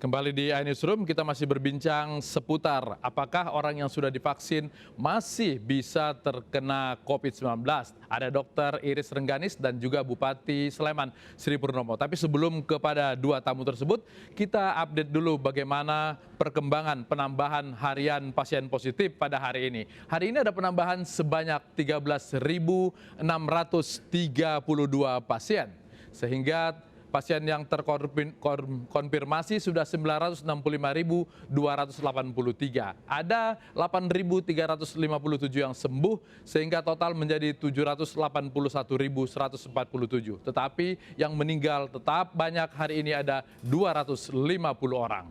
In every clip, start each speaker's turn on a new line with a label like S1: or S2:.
S1: Kembali di iNewsroom, kita masih berbincang seputar apakah orang yang sudah divaksin masih bisa terkena COVID-19. Ada Dr. Iris Rengganis dan juga Bupati Sleman Sri Purnomo. Tapi sebelum kepada dua tamu tersebut, kita update dulu bagaimana perkembangan penambahan harian pasien positif pada hari ini. Hari ini ada penambahan sebanyak 13.632 pasien, sehingga pasien yang terkonfirmasi sudah 965.283. Ada 8.357 yang sembuh sehingga total menjadi 781.147. Tetapi yang meninggal tetap banyak, hari ini ada 250 orang.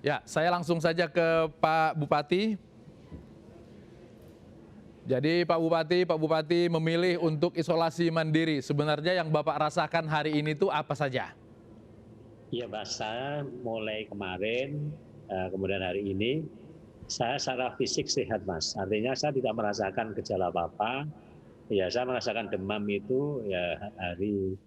S1: Ya, saya langsung saja ke Pak Bupati. Jadi Pak Bupati memilih untuk isolasi mandiri. Sebenarnya yang Bapak rasakan hari ini itu apa saja?
S2: Iya Pak, saya mulai kemarin, kemudian hari ini, saya secara fisik sehat Mas. Artinya saya tidak merasakan gejala apa-apa. Ya saya merasakan demam itu ya hari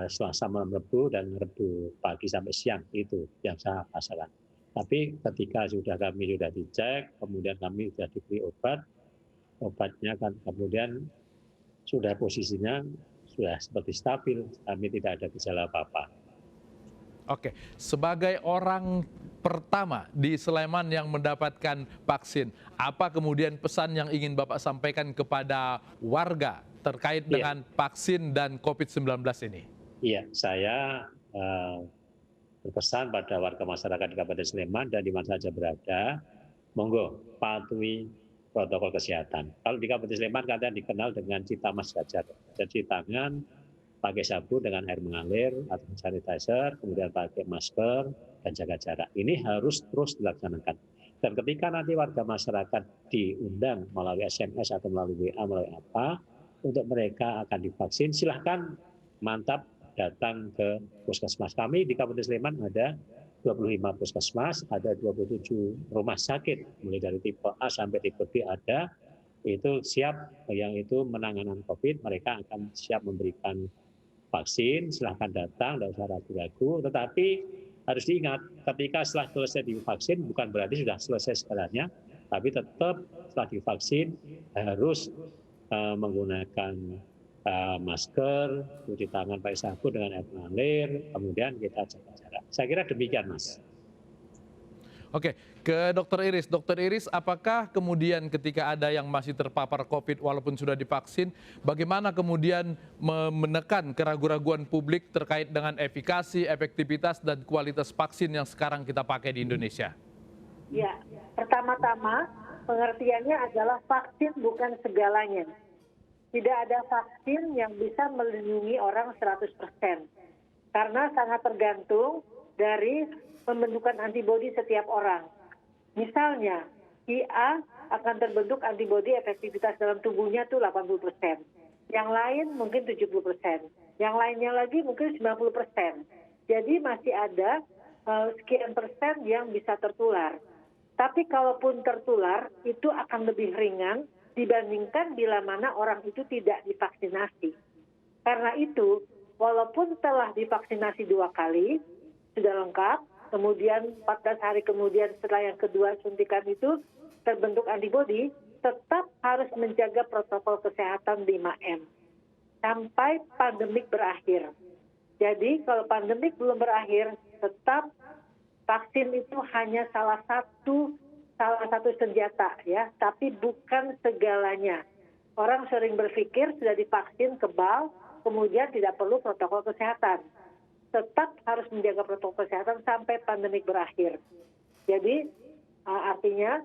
S2: Selasa malam Rebu dan Rebu pagi sampai siang, itu yang saya rasakan. Tapi ketika kami sudah dicek, kemudian kami sudah diberi obatnya kan kemudian sudah posisinya sudah seperti stabil, kami tidak ada gejala apa-apa.
S1: Oke, sebagai orang pertama di Sleman yang mendapatkan vaksin, apa kemudian pesan yang ingin Bapak sampaikan kepada warga terkait dengan vaksin dan COVID-19 ini?
S2: Iya, saya berpesan pada warga masyarakat di Kabupaten Sleman dan di mana saja berada, monggo patuhi protokol kesehatan. Kalau di Kabupaten Sleman kadang dikenal dengan Citamas Gajar, cuci tangan, pakai sabun dengan air mengalir atau sanitizer, kemudian pakai masker dan jaga jarak. Ini harus terus dilaksanakan. Dan ketika nanti warga masyarakat diundang melalui SMS atau melalui WA, melalui apa, untuk mereka akan divaksin, silahkan mantap datang ke puskesmas. Kami di Kabupaten Sleman ada 25 puskesmas, ada 27 rumah sakit, mulai dari tipe A sampai tipe B ada, itu siap, yang itu menanganan COVID, mereka akan siap memberikan vaksin, silahkan datang, tidak usah ragu-ragu, tetapi harus diingat, ketika setelah selesai divaksin, bukan berarti sudah selesai segalanya, tapi tetap setelah divaksin harus menggunakan masker, cuci tangan pakai sabun dengan air mengalir, kemudian kita jaga jarak. Saya kira demikian, Mas.
S1: Oke, ke Dr. Iris. Dr. Iris, apakah kemudian ketika ada yang masih terpapar COVID walaupun sudah divaksin, bagaimana kemudian menekan keraguan-raguan publik terkait dengan efikasi, efektivitas, dan kualitas vaksin yang sekarang kita pakai di Indonesia?
S3: Ya, pertama-tama pengertiannya adalah vaksin bukan segalanya. Tidak ada vaksin yang bisa melindungi orang 100%. Karena sangat tergantung dari pembentukan antibodi setiap orang. Misalnya, si A akan terbentuk antibodi efektivitas dalam tubuhnya itu 80%. Yang lain mungkin 70%. Yang lainnya lagi mungkin 90%. Jadi masih ada sekian persen yang bisa tertular. Tapi kalaupun tertular, itu akan lebih ringan dibandingkan bila mana orang itu tidak divaksinasi. Karena itu, walaupun telah divaksinasi 2 kali, sudah lengkap, kemudian 14 hari kemudian setelah yang kedua suntikan itu terbentuk antibodi, tetap harus menjaga protokol kesehatan 5M sampai pandemik berakhir. Jadi kalau pandemik belum berakhir, tetap vaksin itu hanya salah satu senjata ya, tapi bukan segalanya. Orang sering berpikir sudah divaksin kebal, kemudian tidak perlu protokol kesehatan. Tetap harus menjaga protokol kesehatan sampai pandemik berakhir. Jadi artinya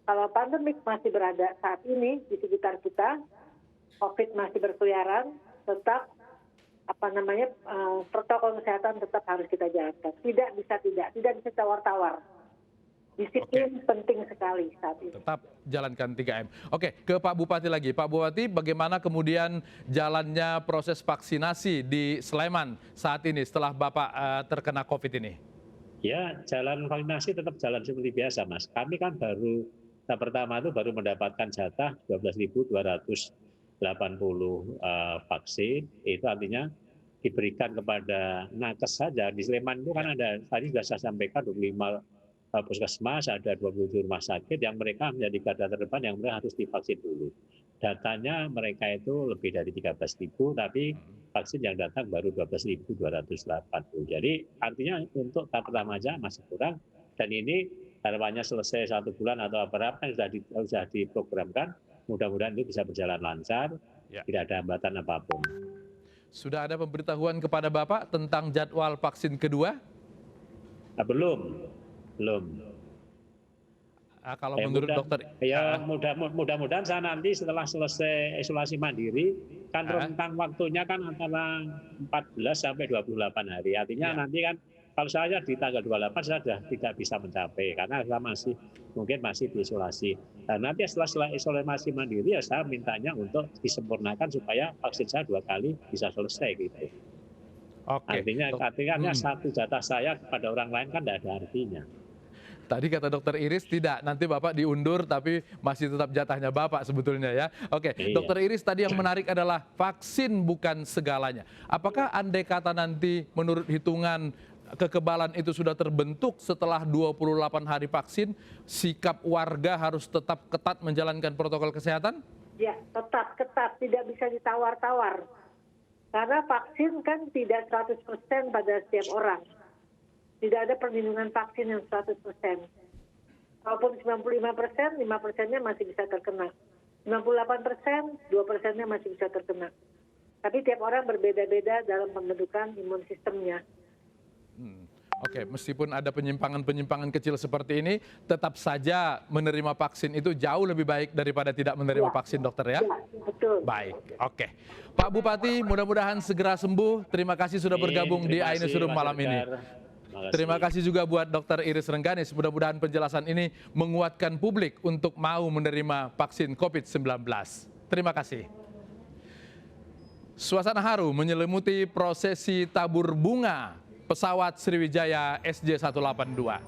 S3: kalau pandemik masih berada saat ini di sekitar kita, COVID masih berkeliaran, tetap protokol kesehatan tetap harus kita jalankan. Tidak bisa tawar-tawar. Disiplin penting sekali saat ini.
S1: Tetap jalankan 3M. Oke, ke Pak Bupati lagi. Pak Bupati, bagaimana kemudian jalannya proses vaksinasi di Sleman saat ini setelah Bapak terkena COVID ini?
S2: Ya, jalan vaksinasi tetap jalan seperti biasa, Mas. Kami kan pertama itu baru mendapatkan jatah 12.200 vaksin, itu artinya diberikan kepada nakes saja. Di Sleman itu kan ada, tadi sudah saya sampaikan 25 puskesmas, ada 27 rumah sakit yang mereka menjadi garda terdepan yang mereka harus divaksin dulu. Datanya mereka itu lebih dari 13.000, tapi vaksin yang datang baru 12.280. Jadi artinya untuk tahap pertama aja masih kurang, dan ini harapannya selesai 1 bulan atau berapa yang sudah diprogramkan, mudah-mudahan itu bisa berjalan lancar, tidak ada hambatan apapun.
S1: Sudah ada pemberitahuan kepada Bapak tentang jadwal vaksin kedua?
S2: Belum.
S1: Kalau menurut dokter,
S2: mudah-mudahan saya nanti setelah selesai isolasi mandiri, kan rentang waktunya kan antara 14 sampai 28 hari. Artinya nanti kan kalau saya di tanggal 28 saya sudah tidak bisa mencapai karena saya mungkin masih diisolasi. Dan nanti setelah isolasi mandiri ya saya mintanya untuk disempurnakan supaya vaksin saya 2 kali bisa selesai gitu. Artinya satu jatah saya kepada orang lain kan tidak ada artinya.
S1: Tadi kata dokter Iris tidak, nanti Bapak diundur tapi masih tetap jatahnya Bapak sebetulnya ya. Dokter Iris, tadi yang menarik adalah vaksin bukan segalanya. Apakah andai kata nanti menurut hitungan kekebalan itu sudah terbentuk setelah 28 hari vaksin, sikap warga harus tetap ketat menjalankan protokol kesehatan?
S3: Ya, tetap ketat, tidak bisa ditawar-tawar. Karena vaksin kan tidak 100% pada setiap orang. Tidak ada perlindungan vaksin yang 100%. Walaupun 95%, 5%-nya masih bisa terkena. 98%, 2%-nya masih bisa terkena. Tapi tiap orang berbeda-beda dalam pembentukan imun sistemnya.
S1: Meskipun ada penyimpangan-penyimpangan kecil seperti ini, tetap saja menerima vaksin itu jauh lebih baik daripada tidak menerima vaksin, dokter ya?
S3: Ya, betul.
S1: Baik, Pak Bupati, mudah-mudahan segera sembuh. Terima kasih sudah bergabung di iNewsroom malam ini. Terima kasih juga buat Dr. Iris Rengganis. Mudah-mudahan penjelasan ini menguatkan publik untuk mau menerima vaksin COVID-19. Terima kasih. Suasana haru menyelimuti prosesi tabur bunga pesawat Sriwijaya SJ182.